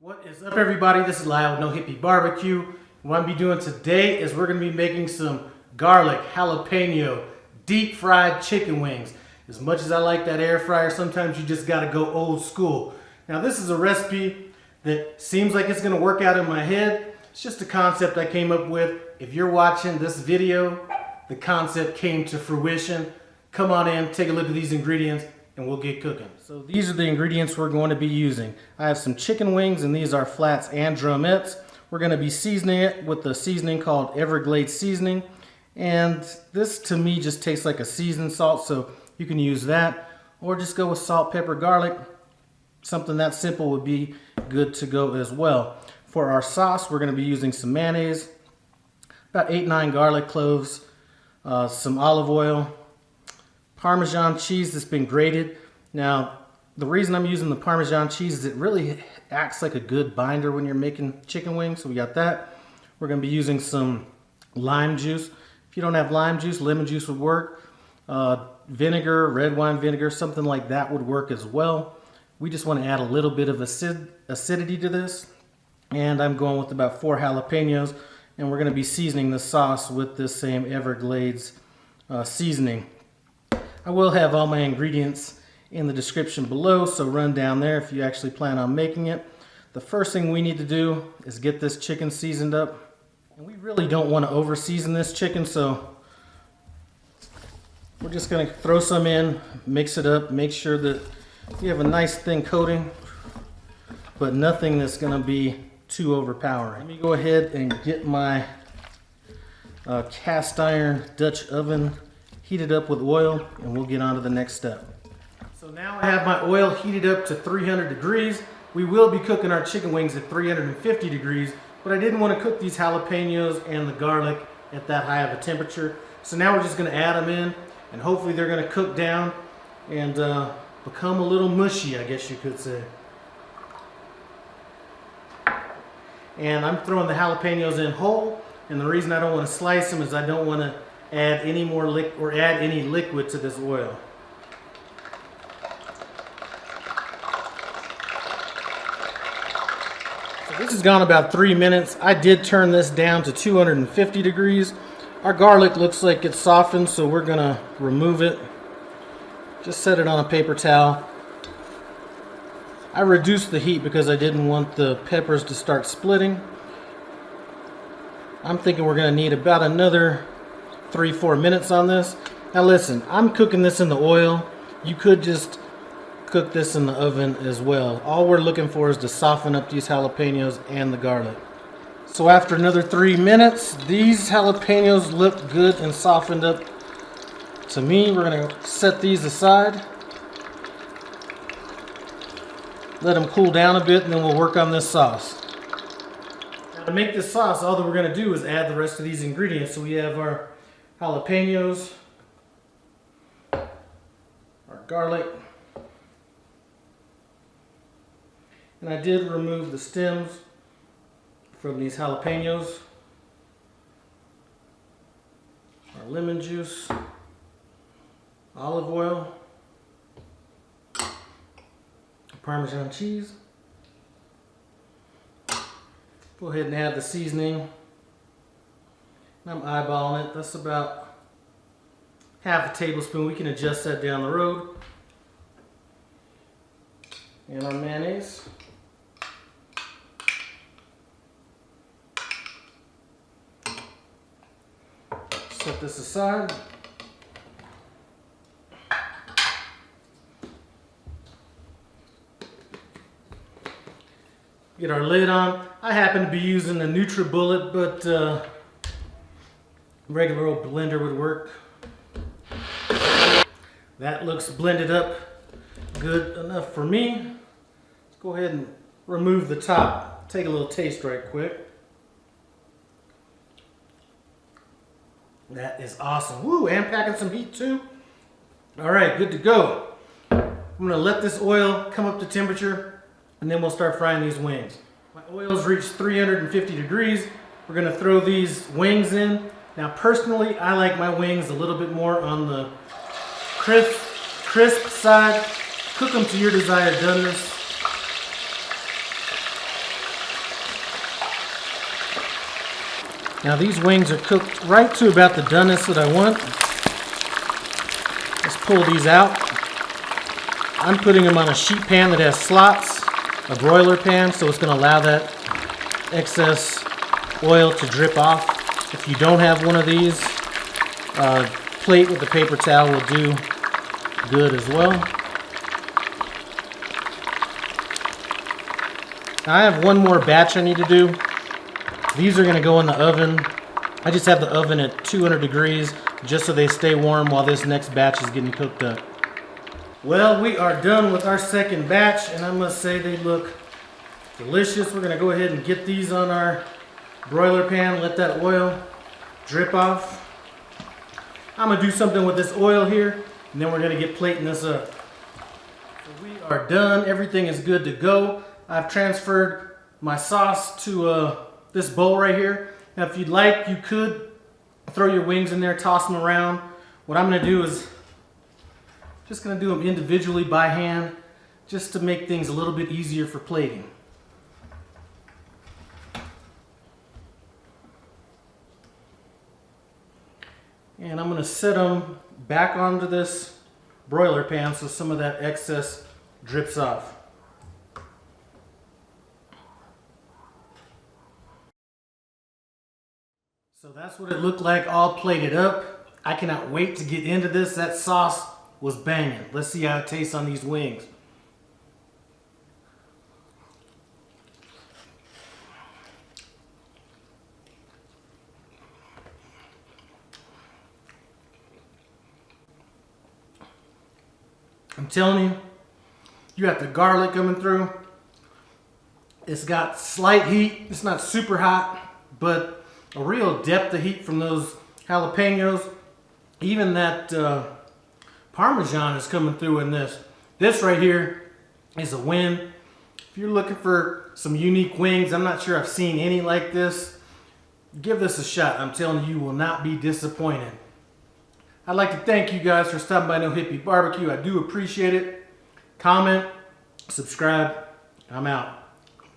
What is up, everybody? This is Lyle with No Hippie Barbecue. What I'm going to be doing today is we're going to be making some garlic jalapeno deep fried chicken wings. As much as I like that air fryer, sometimes you just got to go old school. Now this is a recipe that seems like it's going to work out in my head. It's just a concept I came up with. If you're watching this video, the concept came to fruition. Come on in, take a look at these ingredients, and we'll get cooking. So these are the ingredients we're going to be using. I have some chicken wings, and these are flats and drumettes. We're going to be seasoning it with the seasoning called Everglades seasoning. And this to me just tastes like a seasoned salt, so you can use that. Or just go with salt, pepper, garlic. Something that simple would be good to go as well. For our sauce, we're going to be using some mayonnaise, about 8-9 garlic cloves, some olive oil, Parmesan cheese that's been grated. Now, the reason I'm using the Parmesan cheese is it really acts like a good binder when you're making chicken wings. So we got that. We're going to be using some lime juice. If you don't have lime juice, lemon juice would work. Vinegar, red wine vinegar, something like that would work as well. We just want to add a little bit of acidity to this. And I'm going with about 4 jalapenos. And we're going to be seasoning the sauce with this same Everglades seasoning. I will have all my ingredients in the description below, so run down there if you actually plan on making it. The first thing we need to do is get this chicken seasoned up. And we really don't want to over season this chicken, so we're just going to throw some in, mix it up, make sure that you have a nice thin coating, but nothing that's going to be too overpowering. Let me go ahead and get my cast iron Dutch oven heated up with oil, and we'll get on to the next step. So now I have my oil heated up to 300 degrees. We will be cooking our chicken wings at 350 degrees, but I didn't want to cook these jalapenos and the garlic at that high of a temperature. So now we're just going to add them in, and hopefully they're going to cook down and become a little mushy, I guess you could say. And I'm throwing the jalapenos in whole, and the reason I don't want to slice them is I don't want to add any more any liquid to this oil. So this has gone about 3 minutes. I did turn this down to 250 degrees. Our garlic looks like it's softened, so we're gonna remove it. Just set it on a paper towel. I reduced the heat because I didn't want the peppers to start splitting. I'm thinking we're gonna need about another 3-4 minutes on this. Now listen, I'm cooking this in the oil. You could just cook this in the oven as well. All we're looking for is to soften up these jalapenos and the garlic. So after another 3 minutes, these jalapenos look good and softened up to me. We're going to set these aside. Let them cool down a bit, and then we'll work on this sauce. Now to make this sauce, all that we're going to do is add the rest of these ingredients. So we have our jalapenos, our garlic, and I did remove the stems from these jalapenos, our lemon juice, olive oil, Parmesan cheese. Go ahead and add the seasoning. I'm eyeballing it. That's about half a tablespoon. We can adjust that down the road. And our mayonnaise. Set this aside. Get our lid on. I happen to be using a NutriBullet, but regular old blender would work. That looks blended up good enough for me. Let's go ahead and remove the top. Take a little taste right quick. That is awesome. Woo, and packing some heat too. All right, good to go. I'm gonna let this oil come up to temperature, and then we'll start frying these wings. My oil's reached 350 degrees. We're gonna throw these wings in. Now personally, I like my wings a little bit more on the crisp side. Cook them to your desired doneness. Now these wings are cooked right to about the doneness that I want. Let's pull these out. I'm putting them on a sheet pan that has slots, a broiler pan, so it's going to allow that excess oil to drip off. If you don't have one of these, plate with a paper towel will do good as well. I have one more batch I need to do. These are going to go in the oven. I just have the oven at 200 degrees just so they stay warm while this next batch is getting cooked up. Well, we are done with our second batch, and I must say they look delicious. We're going to go ahead and get these on our broiler pan, let that oil drip off. I'm going to do something with this oil here, and then we're going to get plating this up. So we are done. Everything is good to go. I've transferred my sauce to this bowl right here. Now if you'd like, you could throw your wings in there, toss them around. What I'm going to do is just going to do them individually by hand just to make things a little bit easier for plating. And I'm going to set them back onto this broiler pan so some of that excess drips off. So that's what it looked like all plated up. I cannot wait to get into this. That sauce was banging. Let's see how it tastes on these wings. I'm telling you, you got the garlic coming through. It's got slight heat. It's not super hot, but a real depth of heat from those jalapenos. Even that Parmesan is coming through in this. This right here is a win. If you're looking for some unique wings, I'm not sure I've seen any like this. Give this a shot. I'm telling you, you will not be disappointed. I'd like to thank you guys for stopping by No Hippie Barbecue. I do appreciate it. Comment, subscribe. I'm out.